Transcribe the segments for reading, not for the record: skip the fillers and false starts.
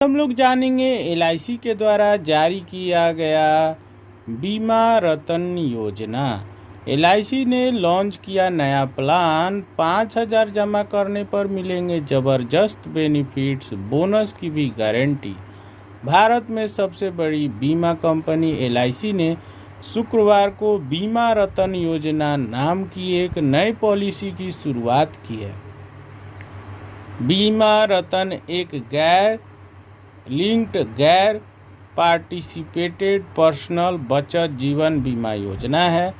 हम लोग जानेंगे एलआईसी के द्वारा जारी किया गया बीमा रतन योजना। एलआईसी ने लॉन्च किया नया प्लान। 5,000 जमा करने पर मिलेंगे जबरदस्त बेनिफिट्स, बोनस की भी गारंटी। भारत में सबसे बड़ी बीमा कंपनी एलआईसी ने शुक्रवार को बीमा रतन योजना नाम की एक नई पॉलिसी की शुरुआत की है। बीमा रतन एक गैर लिंक्ड गैर पार्टिसिपेटेड पर्सनल बचत जीवन बीमा योजना है।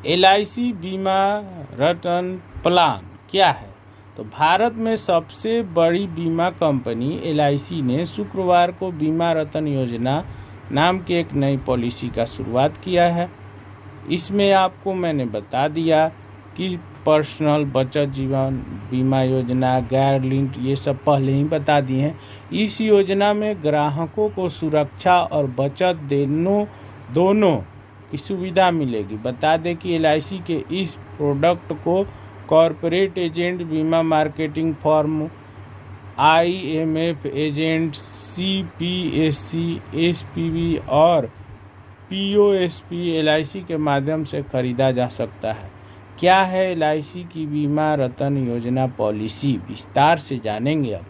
एलआईसी बीमा रतन प्लान क्या है? तो भारत में सबसे बड़ी बीमा कंपनी एलआईसी ने शुक्रवार को बीमा रतन योजना नाम की एक नई पॉलिसी का शुरुआत किया है। इसमें आपको मैंने बता दिया कि पर्सनल बचत जीवन बीमा योजना, गैर लिंक्ड, ये सब पहले ही बता दिए हैं। इस योजना में ग्राहकों को सुरक्षा और बचत दोनों की सुविधा मिलेगी। बता दें कि एलआईसी के इस प्रोडक्ट को कॉरपोरेट एजेंट, बीमा marketing firm, IMF agent, CPSC, SPV और पीओएसपी एलआईसी के माध्यम से खरीदा जा सकता है। क्या है एलआईसी की बीमा रतन योजना पॉलिसी? विस्तार से जानेंगे अब।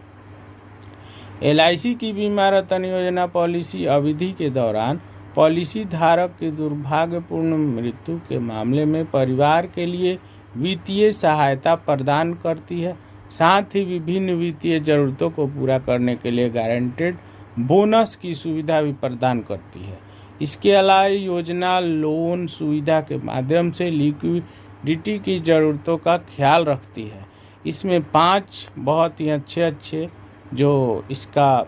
एलआईसी की बीमा रतन योजना पॉलिसी अवधि के दौरान पॉलिसी धारक की दुर्भाग्यपूर्ण मृत्यु के मामले में परिवार के लिए वित्तीय सहायता प्रदान करती है। साथ ही विभिन्न वित्तीय जरूरतों को पूरा करने के लिए गारंटेड बोनस की सुविधा भी प्रदान करती है। इसके अलावा योजना लोन सुविधा के माध्यम से लिक्विडिटी की ज़रूरतों का ख्याल रखती है। इसमें 5 बहुत ही अच्छे जो इसका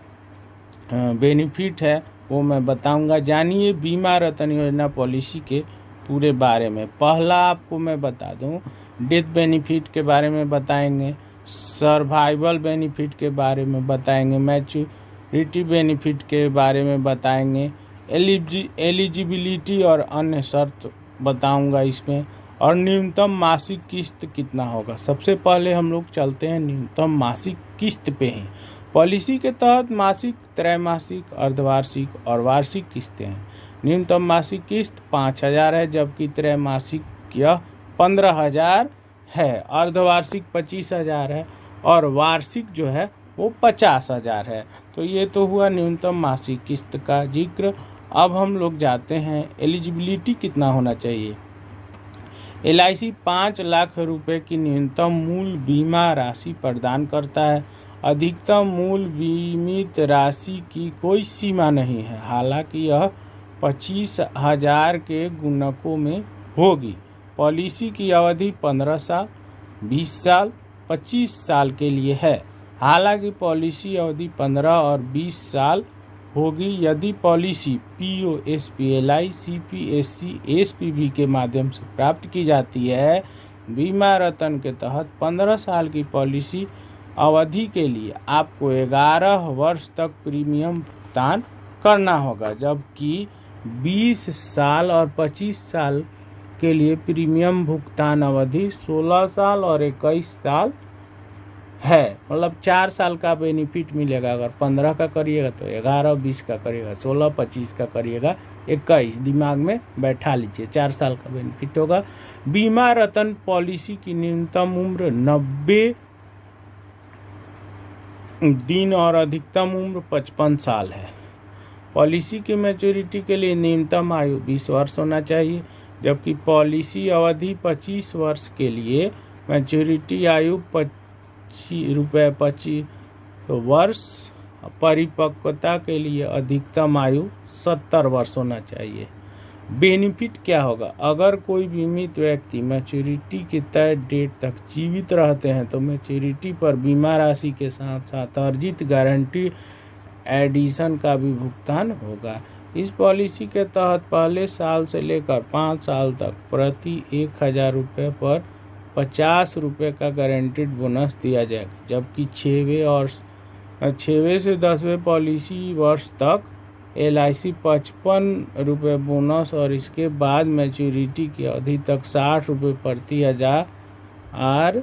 बेनिफिट है वो मैं बताऊंगा। जानिए बीमा रतन योजना पॉलिसी के पूरे बारे में। पहला आपको मैं बता दूं, डेथ बेनिफिट के बारे में बताएंगे, सर्वाइवल बेनिफिट के बारे में बताएंगे, मैच्योरिटी बेनिफिट के बारे में बताएंगे, एलिजिबिलिटी और अन्य शर्त बताऊंगा इसमें, और न्यूनतम मासिक किस्त कितना होगा। सबसे पहले हम लोग चलते हैं न्यूनतम मासिक किस्त पे ही। पॉलिसी के तहत मासिक, त्रैमासिक, अर्धवार्षिक और वार्षिक किस्तें हैं। न्यूनतम मासिक किस्त 5,000 है, जबकि त्रैमासिक यह 15,000 है, अर्धवार्षिक 25,000 है और वार्षिक जो है वो 50,000 है। तो ये तो हुआ न्यूनतम मासिक किस्त का जिक्र। अब हम लोग जाते हैं एलिजिबिलिटी कितना होना चाहिए। एलआईसी 5 लाख रुपए की न्यूनतम मूल बीमा राशि प्रदान करता है। अधिकतम मूल बीमित राशि की कोई सीमा नहीं है, हालांकि यह 25,000 के गुणकों में होगी। पॉलिसी की अवधि 15 साल, 20 साल, 25 साल के लिए है। हालांकि पॉलिसी अवधि 15 और 20 साल होगी यदि policy POSP, LI, CPSC, SPV के माध्यम से प्राप्त की जाती है। बीमा रतन के तहत 15 साल की पॉलिसी अवधि के लिए आपको 11 वर्ष तक प्रीमियम भुगतान करना होगा, जबकि 20 साल और 25 साल के लिए प्रीमियम भुगतान अवधि 16 साल और 21 साल है। मतलब 4 साल का बेनिफिट मिलेगा। अगर 15 का करिएगा तो 11, 20 का करिएगा 16, 25 का करिएगा 21। दिमाग में बैठा लीजिए, 4 साल का बेनिफिट होगा। बीमा रतन पॉलिसी की न्यूनतम उम्र 90 दिन और अधिकतम उम्र 55 साल है। पॉलिसी की मैच्योरिटी के लिए न्यूनतम आयु 20 वर्ष होना चाहिए, जबकि पॉलिसी अवधि 25 वर्ष के लिए मैच्योरिटी आयु 25 वर्ष, परिपक्वता के लिए अधिकतम आयु 70 वर्ष होना चाहिए। बेनिफिट क्या होगा? अगर कोई बीमित व्यक्ति मैच्योरिटी के तय डेट तक जीवित रहते हैं तो मैच्योरिटी पर बीमा राशि के साथ साथ अर्जित गारंटी एडिशन का भी भुगतान होगा। इस पॉलिसी के तहत पहले साल से लेकर 5 साल तक प्रति 1,000 रुपये पर 50 रुपये का गारंटीड बोनस दिया जाएगा, जबकि 6वें से 10वें पॉलिसी वर्ष तक एलआईसी 55 रुपये बोनस और इसके बाद मैच्योरिटी की अवधि तक 60 रुपये प्रति 1,000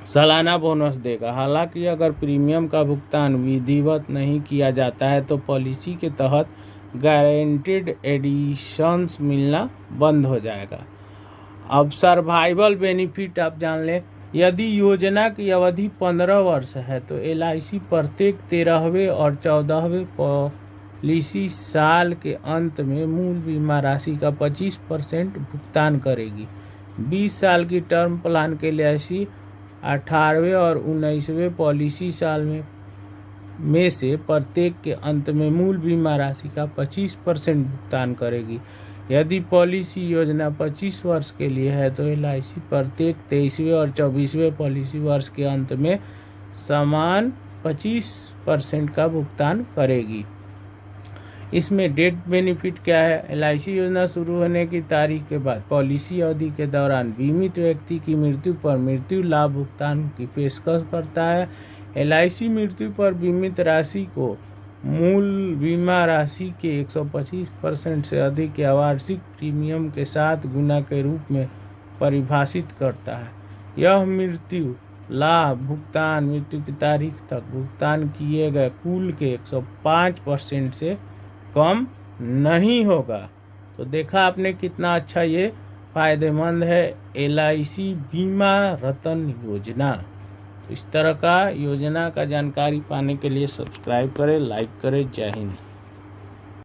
सालाना बोनस देगा। हालांकि अगर प्रीमियम का भुगतान विधिवत नहीं किया जाता है तो पॉलिसी के तहत गारंटीड एडिशंस मिलना बंद हो जाएगा। अब सर्वाइवल बेनिफिट आप जान लें। यदि योजना की अवधि 15 वर्ष है तो LIC प्रत्येक 13वें और 14वें पॉलिसी साल के अंत में मूल बीमा राशि का 25% भुगतान करेगी। 20 साल की टर्म प्लान के LIC 18वें और 19वें पॉलिसी साल में से प्रत्येक के अंत में मूल बीमा राशि का 25% भुगतान करेगी। यदि पॉलिसी योजना 25 वर्ष के लिए है तो LIC प्रत्येक 23वें और 24वें पॉलिसी वर्ष के अंत में समान 25% का भुगतान करेगी। इसमें डेथ बेनिफिट क्या है? LIC योजना शुरू होने की तारीख के बाद पॉलिसी अवधि के दौरान बीमित व्यक्ति की मृत्यु पर मृत्यु लाभ भुगतान की पेशकश करता है। LIC मृत्यु पर बीमित राशि को मूल बीमा राशि के 125% से अधिक या वार्षिक प्रीमियम के साथ गुना के रूप में परिभाषित करता है। यह मृत्यु लाभ भुगतान मृत्यु की तारीख तक भुगतान किए गए कुल के 105% से कम नहीं होगा। तो देखा आपने कितना अच्छा ये फायदेमंद है LIC बीमा रतन योजना। इस तरह का योजना का जानकारी पाने के लिए सब्सक्राइब करें, लाइक करें। जय हिंद।